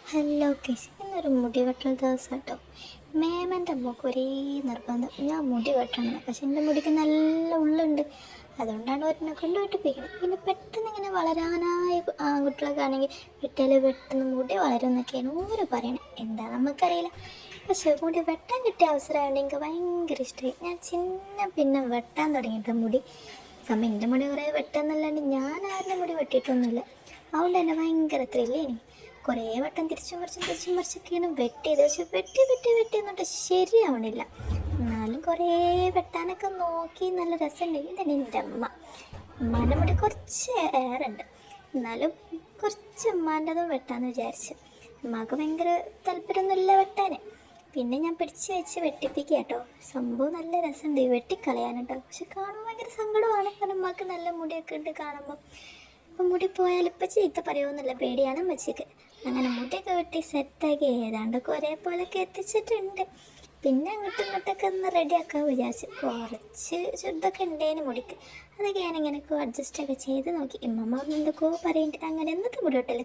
Hello case ഇന്നൊരു മുടി വെട്ടൽ ദിവസം കേട്ടോ. മേമൻ്റെ അമ്മക്ക് ഒരേ നിർബന്ധം ഞാൻ മുടി വെട്ടണം. പക്ഷെ എൻ്റെ മുടിക്ക് നല്ല ഉള്ളുണ്ട്, അതുകൊണ്ടാണ് ഒരെണ്ണം കൊണ്ട് വെട്ടിപ്പിക്കുന്നത്. പിന്നെ പെട്ടെന്ന് ഇങ്ങനെ വളരാനായ ആൺകുട്ടികളൊക്കെ ആണെങ്കിൽ പെട്ടെന്ന് മുടി വളരും എന്നൊക്കെയാണ് ഓര് പറയണത്. എന്താ നമുക്കറിയില്ല. പക്ഷെ മുടി വെട്ടാൻ കിട്ടിയ അവസരമായതുകൊണ്ട് എനിക്ക് ഭയങ്കര ഇഷ്ടമായി. ഞാൻ പിന്നെ വെട്ടാൻ തുടങ്ങിയിട്ട് മുടി സമയം എൻ്റെ മുടി കുറേ വെട്ടാന്നല്ലാണ്ട് ഞാൻ ആരുടെ മുടി വെട്ടിയിട്ടൊന്നുമില്ല. അതുകൊണ്ട് തന്നെ ഭയങ്കര ത്രില്ലേനി. കുറേ വട്ടം തിരിച്ചും മറിച്ചൊക്കെയാണ് വെട്ടിയത്. പക്ഷെ വെട്ടി എന്നിട്ട് ശരിയാവണില്ല. എന്നാലും കുറേ വെട്ടാനൊക്കെ നോക്കി നല്ല രസമുണ്ടെങ്കിൽ തന്നെ എൻ്റെ ഉമ്മാൻ്റെ മുടി കുറച്ച് ഏറുണ്ട്, എന്നാലും കുറച്ച് ഉമ്മാൻ്റെതും വെട്ടാമെന്ന് വിചാരിച്ചു. ഉമ്മാക്ക് ഭയങ്കര താല്പര്യമൊന്നുമില്ല വെട്ടാൻ. പിന്നെ ഞാൻ പിടിച്ച് വെച്ച് വെട്ടിപ്പിക്കുക കേട്ടോ. സംഭവം നല്ല രസമുണ്ട് വെട്ടിക്കളയാൻ കേട്ടോ. പക്ഷെ കാണുമ്പോൾ ഭയങ്കര സങ്കടമാണ്, കാരണം ഉമ്മാക്ക് നല്ല മുടിയൊക്കെ ഉണ്ട് കാണുമ്പോൾ. അപ്പം മുടി പോയാൽ ഇപ്പം ചീത്ത പറയുമെന്നുള്ള പേടിയാണ് അമ്മച്ചിക്ക്. അങ്ങനെ മുടിയൊക്കെ വെട്ടി സെറ്റാക്കി ഏതാണ്ടൊക്കെ ഒരേപോലൊക്കെ എത്തിച്ചിട്ടുണ്ട്. പിന്നെ ഇങ്ങോട്ടൊക്കെ ഒന്ന് റെഡിയാക്കാൻ വിചാരിച്ചു. കുറച്ച് ചുട്ടൊക്കെ ഉണ്ടേന് മുടിക്ക്, അതൊക്കെ ഞാനിങ്ങനെയൊക്കെ അഡ്ജസ്റ്റൊക്കെ ചെയ്ത് നോക്കി. ഇമ്മമ്മ എന്തൊക്കെയോ പറയുന്നുണ്ട്. അങ്ങനെ എന്നത്തെ മുടി വെട്ടൽ